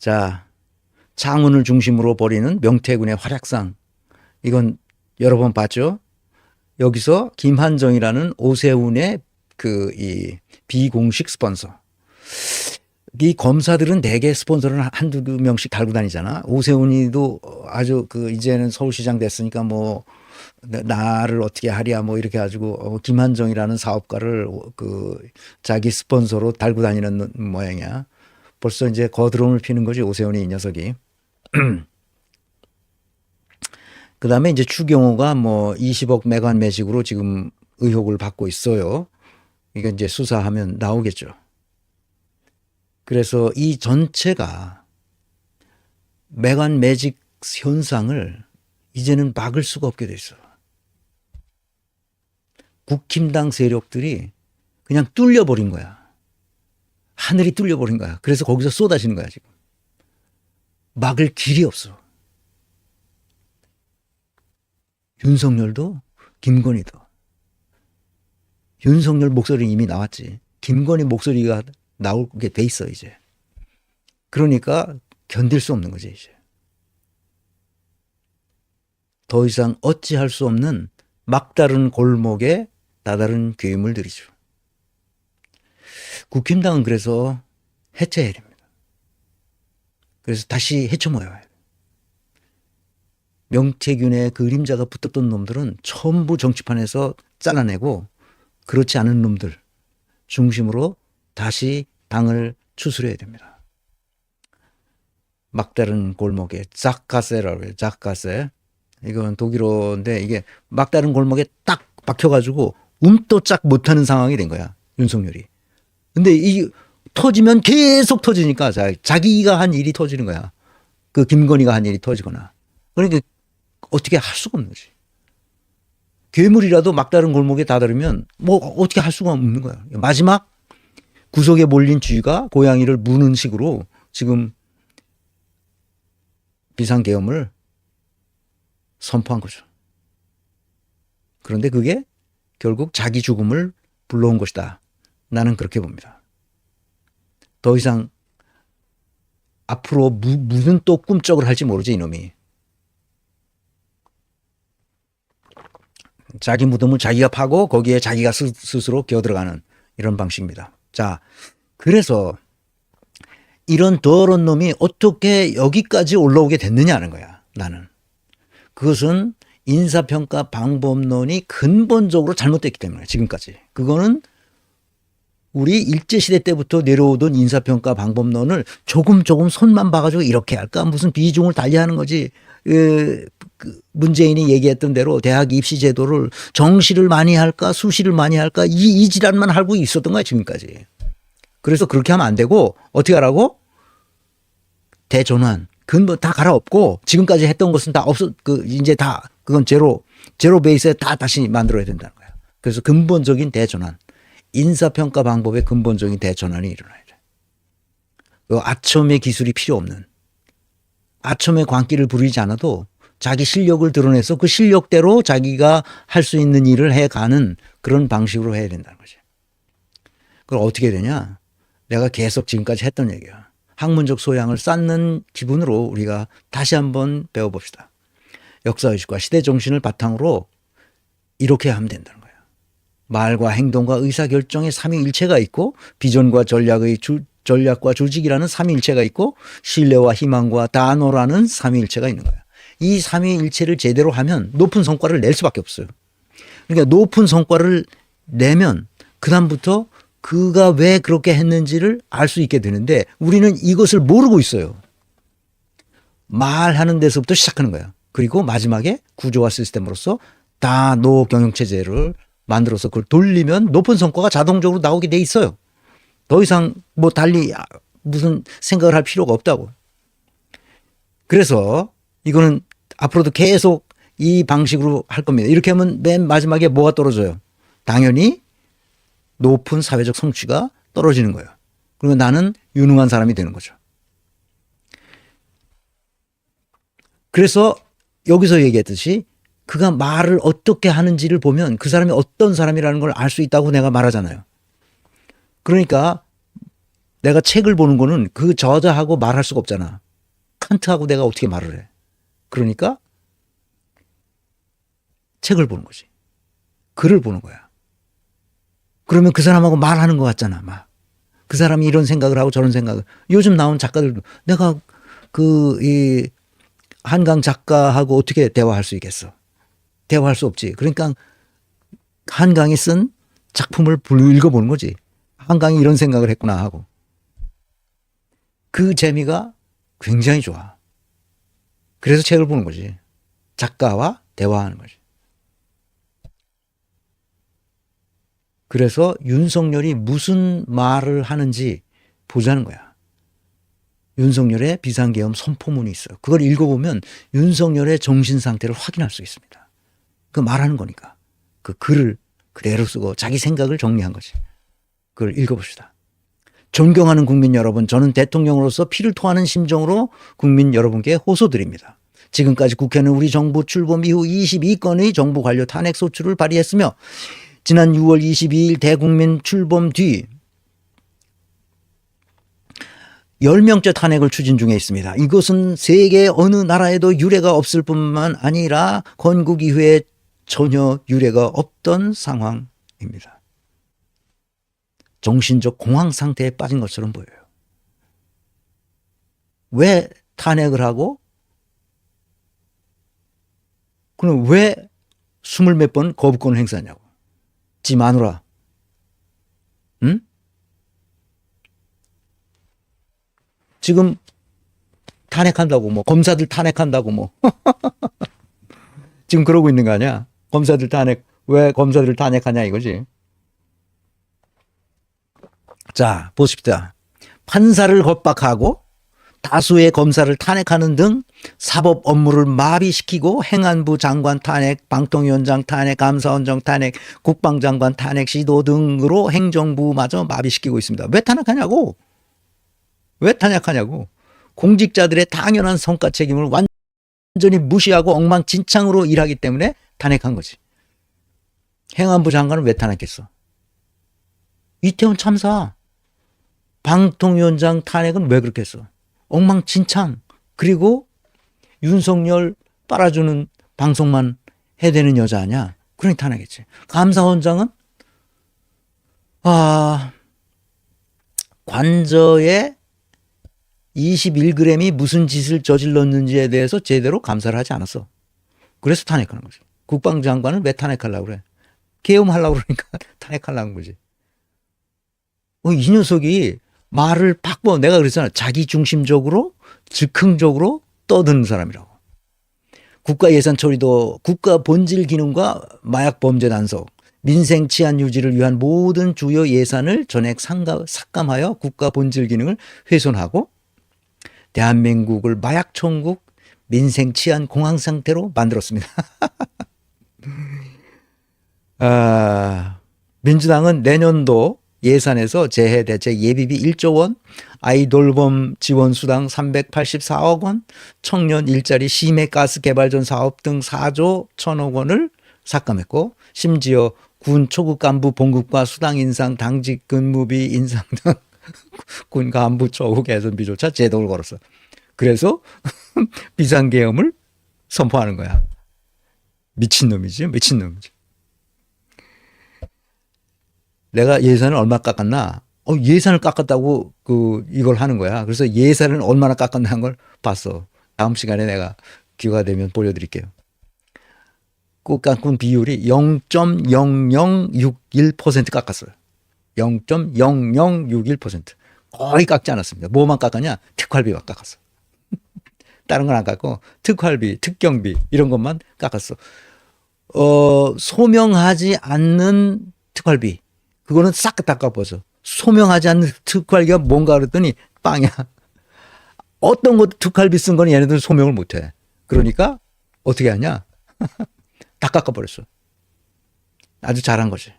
자, 창원을 중심으로 벌이는 명태군의 활약상. 이건 여러 번 봤죠? 여기서 김한정이라는 오세훈의 이 비공식 스폰서. 이 검사들은 대개 스폰서를 한두 명씩 달고 다니잖아. 오세훈이도 아주 이제는 서울시장 됐으니까 뭐 나를 어떻게 하랴 뭐 이렇게 가지고 김한정이라는 사업가를 자기 스폰서로 달고 다니는 모양이야. 벌써 이제 거드름을 피는 거지, 오세훈이 이 녀석이. 그 다음에 이제 추경호가 뭐 20억 매관 매직으로 지금 의혹을 받고 있어요. 이거 이제 수사하면 나오겠죠. 그래서 이 전체가 매관 매직 현상을 이제는 막을 수가 없게 돼 있어. 국힘당 세력들이 그냥 뚫려버린 거야. 하늘이 뚫려버린 거야. 그래서 거기서 쏟아지는 거야, 지금. 막을 길이 없어. 윤석열도 김건희도. 윤석열 목소리 이미 나왔지. 김건희 목소리가 나오게 돼 있어, 이제. 그러니까 견딜 수 없는 거지, 이제. 더 이상 어찌할 수 없는 막다른 골목에 다다른 괴물들이죠. 국힘당은 그래서 해체해야 됩니다. 그래서 다시 헤쳐모여야 해요. 명태균의 그림자가 붙었던 놈들은 전부 정치판에서 잘라내고 그렇지 않은 놈들 중심으로 다시 당을 추스려야 됩니다. 막다른 골목에 짝가세라고 해요. 짝가세. 이건 독일어인데 이게 막다른 골목에 딱 박혀가지고 움도 짝 못하는 상황이 된 거야, 윤석열이. 근데 이 터지면 계속 터지니까 자기가 한 일이 터지는 거야. 그 김건희가 한 일이 터지거나. 그러니까 어떻게 할 수가 없는 거지. 괴물이라도 막다른 골목에 다다르면 뭐 어떻게 할 수가 없는 거야. 마지막 구석에 몰린 쥐가 고양이를 무는 식으로 지금 비상계엄을 선포한 거죠. 그런데 그게 결국 자기 죽음을 불러온 것이다. 나는 그렇게 봅니다. 더 이상 앞으로 무슨 또 꿈쩍을 할지 모르지, 이놈이. 자기 무덤을 자기가 파고 거기에 자기가 스스로 기어들어가는 이런 방식입니다. 자, 그래서 이런 더러운 놈이 어떻게 여기까지 올라오게 됐느냐는 거야, 나는. 그것은 인사평가 방법론이 근본적으로 잘못됐기 때문에, 지금까지. 그거는 우리 일제시대 때부터 내려오던 인사평가 방법론을 조금 손만 봐가지고 이렇게 할까? 무슨 비중을 달리하는 거지. 문재인이 얘기했던 대로 대학 입시 제도를 정시를 많이 할까? 수시를 많이 할까? 이 지랄만 하고 있었던 거야, 지금까지. 그래서 그렇게 하면 안 되고, 어떻게 하라고? 대전환. 근본 다 갈아엎고, 지금까지 했던 것은 다 이제 다, 그건 제로 베이스에 다 다시 만들어야 된다는 거야. 그래서 근본적인 대전환. 인사평가 방법의 근본적인 대전환이 일어나야 돼. 아첨의 기술이 필요 없는, 아첨의 광기를 부리지 않아도 자기 실력을 드러내서 그 실력대로 자기가 할 수 있는 일을 해가는 그런 방식으로 해야 된다는 거지. 그걸 어떻게 되냐? 내가 계속 지금까지 했던 얘기야. 학문적 소양을 쌓는 기분으로 우리가 다시 한번 배워봅시다. 역사의식과 시대정신을 바탕으로 이렇게 하면 된다는 거야. 말과 행동과 의사결정의 삼위일체가 있고, 비전과 전략과 조직이라는 삼위일체가 있고, 신뢰와 희망과 단호라는 삼위일체가 있는 거야. 이 삼위일체를 제대로 하면 높은 성과를 낼 수밖에 없어요. 그러니까 높은 성과를 내면 그다음부터 그가 왜 그렇게 했는지를 알 수 있게 되는데, 우리는 이것을 모르고 있어요. 말하는 데서부터 시작하는 거야. 그리고 마지막에 구조화 시스템으로서 다노 경영체제를 만들어서 그걸 돌리면 높은 성과가 자동적으로 나오게 돼 있어요. 더 이상 뭐 달리 무슨 생각을 할 필요가 없다고. 그래서 이거는 앞으로도 계속 이 방식으로 할 겁니다. 이렇게 하면 맨 마지막에 뭐가 떨어져요? 당연히 높은 사회적 성취가 떨어지는 거예요. 그리고 나는 유능한 사람이 되는 거죠. 그래서 여기서 얘기했듯이 그가 말을 어떻게 하는지를 보면 그 사람이 어떤 사람이라는 걸 알 수 있다고 내가 말하잖아요. 그러니까 내가 책을 보는 거는 그 저자하고 말할 수가 없잖아. 칸트하고 내가 어떻게 말을 해. 그러니까 책을 보는 거지. 글을 보는 거야. 그러면 그 사람하고 말하는 것 같잖아. 막. 그 사람이 이런 생각을 하고 저런 생각을. 요즘 나온 작가들도 내가 이 한강 작가하고 어떻게 대화할 수 있겠어. 대화할 수 없지. 그러니까 한강이 쓴 작품을 읽어보는 거지. 한강이 이런 생각을 했구나 하고. 그 재미가 굉장히 좋아. 그래서 책을 보는 거지. 작가와 대화하는 거지. 그래서 윤석열이 무슨 말을 하는지 보자는 거야. 윤석열의 비상계엄 선포문이 있어요. 그걸 읽어보면 윤석열의 정신 상태를 확인할 수 있습니다. 그 말하는 거니까. 그 글을 그대로 쓰고 자기 생각을 정리한 거지. 그걸 읽어봅시다. 존경하는 국민 여러분, 저는 대통령으로서 피를 토하는 심정으로 국민 여러분께 호소드립니다. 지금까지 국회는 우리 정부 출범 이후 22건의 정부 관료 탄핵 소추를 발의했으며 지난 6월 22일 대국민 출범 뒤 10명째 탄핵을 추진 중에 있습니다. 이것은 세계 어느 나라에도 유례가 없을 뿐만 아니라 건국 이후에 전혀 유례가 없던 상황입니다. 정신적 공황 상태에 빠진 것처럼 보여요. 왜 탄핵을 하고 그럼 왜 20몇 번 거부권을 행사하냐고. 지 마누라. 응? 지금 탄핵한다고 뭐 검사들 탄핵한다고 뭐 지금 그러고 있는 거 아니야. 검사들 탄핵. 왜 검사들을 탄핵하냐 이거지. 자 보십시다. 판사를 겁박하고 다수의 검사를 탄핵하는 등 사법 업무를 마비시키고 행안부 장관 탄핵, 방통위원장 탄핵, 감사원장 탄핵, 국방장관 탄핵 시도 등으로 행정부마저 마비시키고 있습니다. 왜 탄핵하냐고. 왜 탄핵하냐고. 공직자들의 당연한 성과 책임을 완전히 무시하고 엉망진창으로 일하기 때문에 탄핵한 거지. 행안부 장관은 왜 탄핵했어. 이태원 참사, 방통위원장 탄핵은 왜 그렇게 했어. 엉망진창. 그리고 윤석열 빨아주는 방송만 해대는 여자 아니야. 그러니 탄핵했지. 감사원장은 관저에 21g이 무슨 짓을 저질렀는지에 대해서 제대로 감사를 하지 않았어. 그래서 탄핵하는 거지. 국방장관을 왜 탄핵하려고 그래. 계엄하려고 그러니까 탄핵하려는 거지. 이 녀석이 말을 바꿔. 내가 그랬잖아. 자기중심적으로 즉흥적으로 떠드는 사람이라고. 국가예산 처리도 국가 본질 기능과 마약 범죄 단속, 민생 치안 유지를 위한 모든 주요 예산을 전액 삭감하여 국가 본질 기능을 훼손하고 대한민국을 마약 천국, 민생 치안 공황 상태로 만들었습니다. 민주당은 내년도 예산에서 재해 대책 예비비 1조 원, 아이돌봄 지원 수당 384억 원, 청년 일자리 심해가스 개발전 사업 등 4조 1천억 원을 삭감했고 심지어 군 초급 간부 봉급과 수당 인상, 당직 근무비 인상 등 군 간부 처우 개선비조차 제동을 걸었어. 그래서 비상계엄을 선포하는 거야. 미친놈이지. 내가 예산을 얼마 깎았나? 예산을 깎았다고 이걸 하는 거야. 그래서 예산을 얼마나 깎았나 걸 봤어. 다음 시간에 내가 기회가 되면 보여드릴게요. 그 깎은 비율이 0.0061% 깎았어요. 0.0061%. 거의 깎지 않았습니다. 뭐만 깎았냐? 특활비만 깎았어. 다른 건 안 깎고 특활비, 특경비 이런 것만 깎았어. 소명하지 않는 특활비. 그거는 싹 다 깎아버려. 소명하지 않는 특활비가 뭔가 그랬더니 빵이야. 어떤 것도 특활비 쓴 거는 얘네들은 소명을 못해. 그러니까 어떻게 하냐? 다 깎아버렸어. 아주 잘한 거지.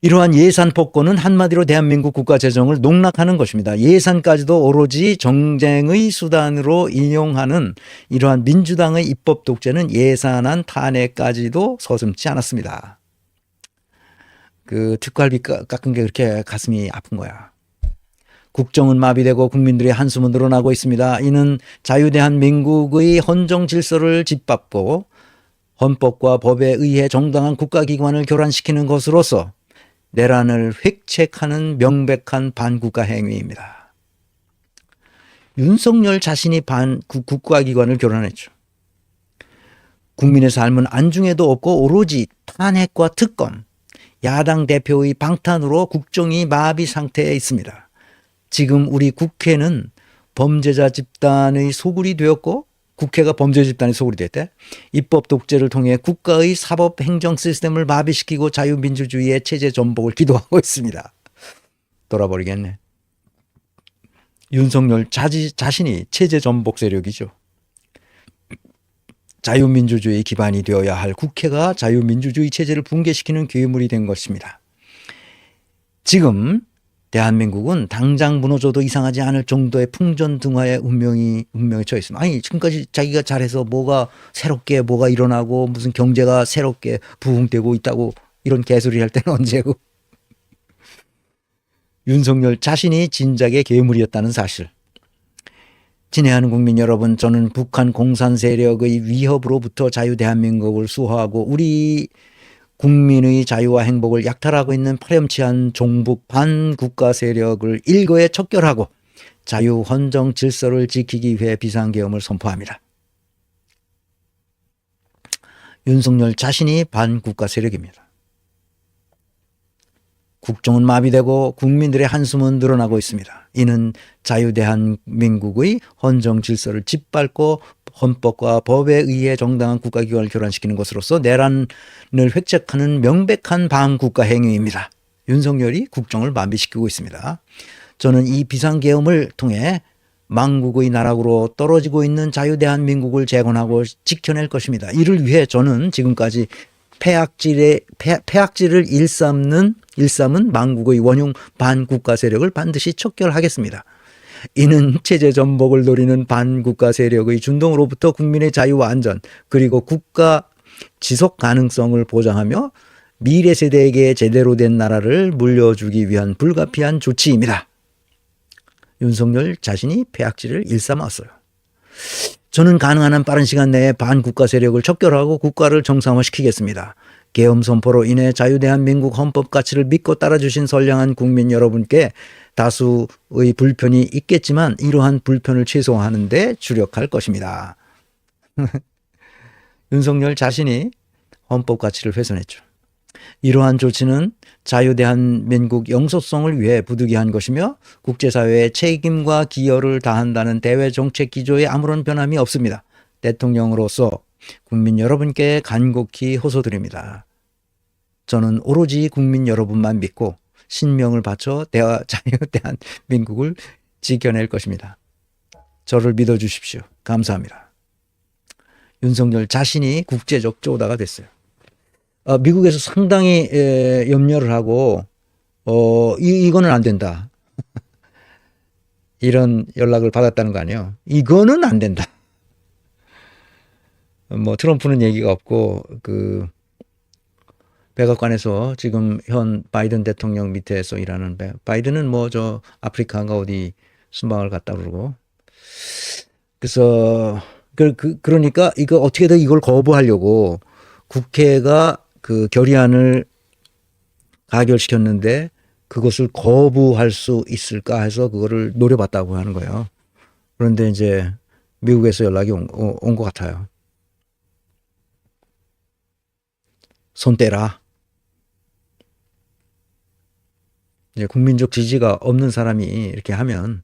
이러한 예산 폭거는 한마디로 대한민국 국가 재정을 농락하는 것입니다. 예산까지도 오로지 정쟁의 수단으로 인용하는 이러한 민주당의 입법 독재는 예산안 탄핵까지도 서슴지 않았습니다. 그 특활비 깎은 게 그렇게 가슴이 아픈 거야. 국정은 마비되고 국민들의 한숨은 늘어나고 있습니다. 이는 자유대한민국의 헌정 질서를 짓밟고 헌법과 법에 의해 정당한 국가기관을 교란시키는 것으로서 내란을 획책하는 명백한 반국가 행위입니다. 윤석열 자신이 국가기관을 교란했죠. 국민의 삶은 안중에도 없고 오로지 탄핵과 특검, 야당 대표의 방탄으로 국정이 마비 상태에 있습니다. 지금 우리 국회는 범죄자 집단의 소굴이 되었고 국회가 범죄 집단의 소굴이 됐대. 입법 독재를 통해 국가의 사법 행정 시스템을 마비시키고 자유민주주의의 체제 전복을 기도하고 있습니다. 돌아버리겠네. 윤석열 자신이 체제 전복 세력이죠. 자유민주주의 기반이 되어야 할 국회가 자유민주주의 체제를 붕괴시키는 괴물이 된 것입니다. 지금 대한민국은 당장 무너져도 이상하지 않을 정도의 풍전등화의 운명에 처해 있습니다. 아니 지금까지 자기가 잘해서 뭐가 새롭게 뭐가 일어나고 무슨 경제가 새롭게 부흥되고 있다고 이런 개소리 할 때는 언제고. 윤석열 자신이 진작에 괴물이었다는 사실. 친애하는 국민 여러분, 저는 북한 공산 세력의 위협으로부터 자유대한민국을 수호하고 우리 국민의 자유와 행복을 약탈하고 있는 파렴치한 종북 반국가 세력을 일거에 척결하고 자유 헌정 질서를 지키기 위해 비상계엄을 선포합니다. 윤석열 자신이 반국가 세력입니다. 국정은 마비되고 국민들의 한숨은 늘어나고 있습니다. 이는 자유대한민국의 헌정 질서를 짓밟고 헌법과 법에 의해 정당한 국가기관을 교란시키는 것으로서 내란을 획책하는 명백한 반국가 행위입니다. 윤석열이 국정을 마비시키고 있습니다. 저는 이 비상계엄을 통해 망국의 나락으로 떨어지고 있는 자유대한민국을 재건하고 지켜낼 것입니다. 이를 위해 저는 지금까지 폐악질을 일삼은 망국의 원흉 반국가 세력을 반드시 척결하겠습니다. 이는 체제 전복을 노리는 반국가 세력의 준동으로부터 국민의 자유와 안전 그리고 국가 지속 가능성을 보장하며 미래 세대에게 제대로 된 나라를 물려주기 위한 불가피한 조치입니다. 윤석열 자신이 폐악질을 일삼았어요. 저는 가능한 한 빠른 시간 내에 반국가 세력을 척결하고 국가를 정상화시키겠습니다. 계엄 선포로 인해 자유대한민국 헌법 가치를 믿고 따라주신 선량한 국민 여러분께 다수의 불편이 있겠지만 이러한 불편을 최소화하는 데 주력할 것입니다. 윤석열 자신이 헌법 가치를 훼손했죠. 이러한 조치는 자유대한민국 영속성을 위해 부득이한 것이며 국제사회의 책임과 기여를 다한다는 대외 정책 기조에 아무런 변함이 없습니다. 대통령으로서 국민 여러분께 간곡히 호소드립니다. 저는 오로지 국민 여러분만 믿고 신명을 바쳐 자유대한민국을 지켜낼 것입니다. 저를 믿어주십시오. 감사합니다. 윤석열 자신이 국제적 쪼다가 됐어요. 미국에서 상당히 염려를 하고 이거는 안 된다. 이런 연락을 받았다는 거 아니에요. 이거는 안 된다. 뭐 트럼프는 얘기가 없고 그 백악관에서 지금 현 바이든 대통령 밑에서 일하는 바이든은 뭐 저 아프리카인가 어디 순방을 갔다 그러고 그래서 그러니까 이거 어떻게든 이걸 거부하려고 국회가 그 결의안을 가결시켰는데 그것을 거부할 수 있을까 해서 그거를 노려봤다고 하는 거예요. 그런데 이제 미국에서 연락이 온 것 같아요. 손 떼라. 이제 국민적 지지가 없는 사람이 이렇게 하면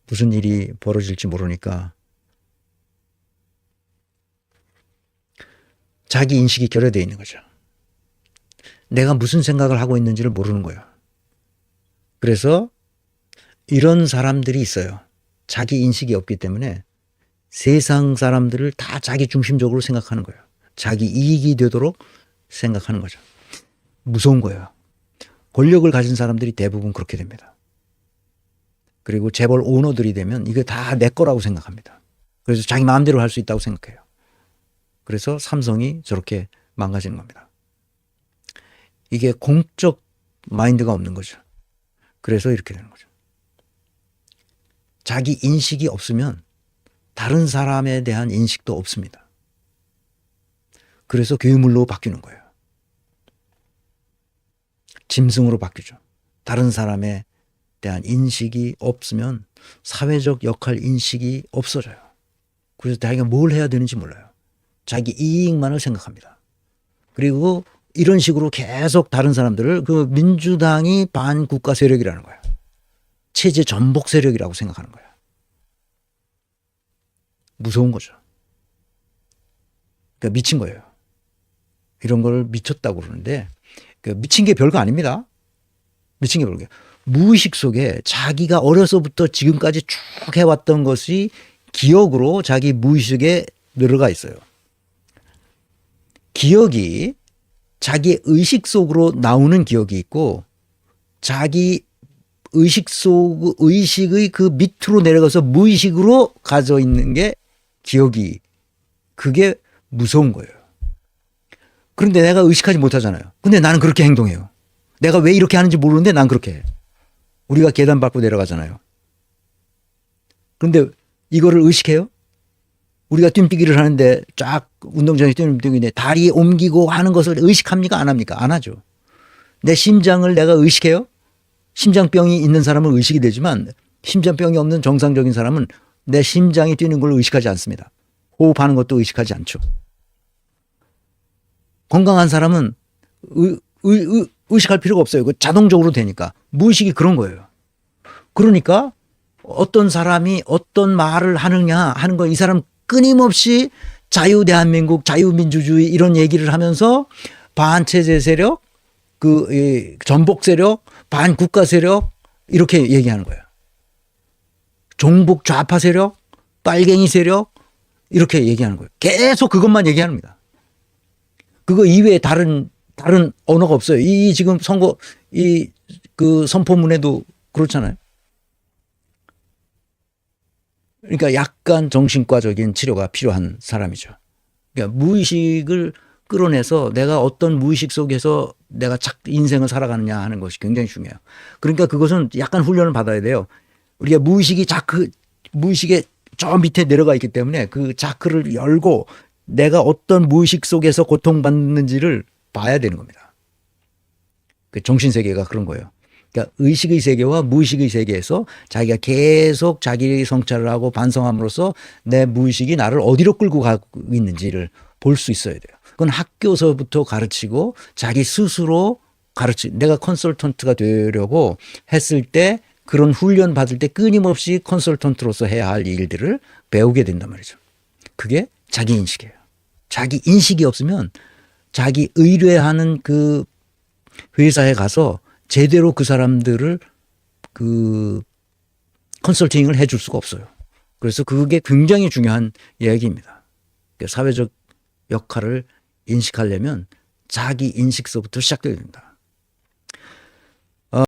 무슨 일이 벌어질지 모르니까 자기 인식이 결여되어 있는 거죠. 내가 무슨 생각을 하고 있는지를 모르는 거예요. 그래서 이런 사람들이 있어요. 자기 인식이 없기 때문에 세상 사람들을 다 자기 중심적으로 생각하는 거예요. 자기 이익이 되도록 생각하는 거죠. 무서운 거예요. 권력을 가진 사람들이 대부분 그렇게 됩니다. 그리고 재벌 오너들이 되면 이거 다 내 거라고 생각합니다. 그래서 자기 마음대로 할 수 있다고 생각해요. 그래서 삼성이 저렇게 망가지는 겁니다. 이게 공적 마인드가 없는 거죠. 그래서 이렇게 되는 거죠. 자기 인식이 없으면 다른 사람에 대한 인식도 없습니다. 그래서 괴물로 바뀌는 거예요. 짐승으로 바뀌죠. 다른 사람에 대한 인식이 없으면 사회적 역할 인식이 없어져요. 그래서 자기가 뭘 해야 되는지 몰라요. 자기 이익만을 생각합니다. 그리고 이런 식으로 계속 다른 사람들을 그 민주당이 반국가 세력이라는 거예요. 체제 전복 세력이라고 생각하는 거예요. 무서운 거죠. 그러니까 미친 거예요. 이런 걸 미쳤다고 그러는데 미친 게 별거 아닙니다. 미친 게 별거. 무의식 속에 자기가 어려서부터 지금까지 쭉 해왔던 것이 기억으로 자기 무의식에 들어가 있어요. 기억이 자기 의식 속으로 나오는 기억이 있고 자기 의식의 그 밑으로 내려가서 무의식으로 가져 있는 게 기억이, 그게 무서운 거예요. 그런데 내가 의식하지 못하잖아요. 근데 나는 그렇게 행동해요. 내가 왜 이렇게 하는지 모르는데 난 그렇게 해. 우리가 계단 밟고 내려가잖아요. 그런데 이거를 의식해요? 우리가 뛰뛰기를 하는데 쫙 운동장에 뛰는데 다리 옮기고 하는 것을 의식합니까? 안 합니까? 안 하죠. 내 심장을 내가 의식해요? 심장병이 있는 사람은 의식이 되지만 심장병이 없는 정상적인 사람은 내 심장이 뛰는 걸 의식하지 않습니다. 호흡하는 것도 의식하지 않죠. 건강한 사람은 의식할 필요가 없어요. 그 자동적으로 되니까. 무의식이 그런 거예요. 그러니까 어떤 사람이 어떤 말을 하느냐 하는 거, 이 사람 끊임없이 자유대한민국, 자유민주주의 이런 얘기를 하면서 반체제 세력, 전복 세력, 반국가 세력 이렇게 얘기하는 거예요. 종북 좌파 세력, 빨갱이 세력 이렇게 얘기하는 거예요. 계속 그것만 얘기합니다. 그거 이외에 다른 언어가 없어요. 이 지금 선거 그 선포문에도 그렇잖아요. 그러니까 약간 정신과적인 치료가 필요한 사람이죠. 그러니까 무의식을 끌어내서 내가 어떤 무의식 속에서 내가 인생을 살아가느냐 하는 것이 굉장히 중요해요. 그러니까 그것은 약간 훈련을 받아야 돼요. 우리가 무의식에 저 밑에 내려가 있기 때문에 그 자크를 열고 내가 어떤 무의식 속에서 고통받는지를 봐야 되는 겁니다. 그 정신세계가 그런 거예요. 그러니까 의식의 세계와 무의식의 세계에서 자기가 계속 자기 성찰을 하고 반성함으로써 내 무의식이 나를 어디로 끌고 가고 있는지를 볼 수 있어야 돼요. 그건 학교서부터 가르치고 자기 스스로 내가 컨설턴트가 되려고 했을 때 그런 훈련 받을 때 끊임없이 컨설턴트로서 해야 할 일들을 배우게 된단 말이죠. 그게 자기 인식이에요. 자기 인식이 없으면 자기 의뢰하는 그 회사에 가서 제대로 그 사람들을 컨설팅을 해줄 수가 없어요. 그래서 그게 굉장히 중요한 이야기입니다. 사회적 역할을 인식하려면 자기 인식서부터 시작돼야 된다.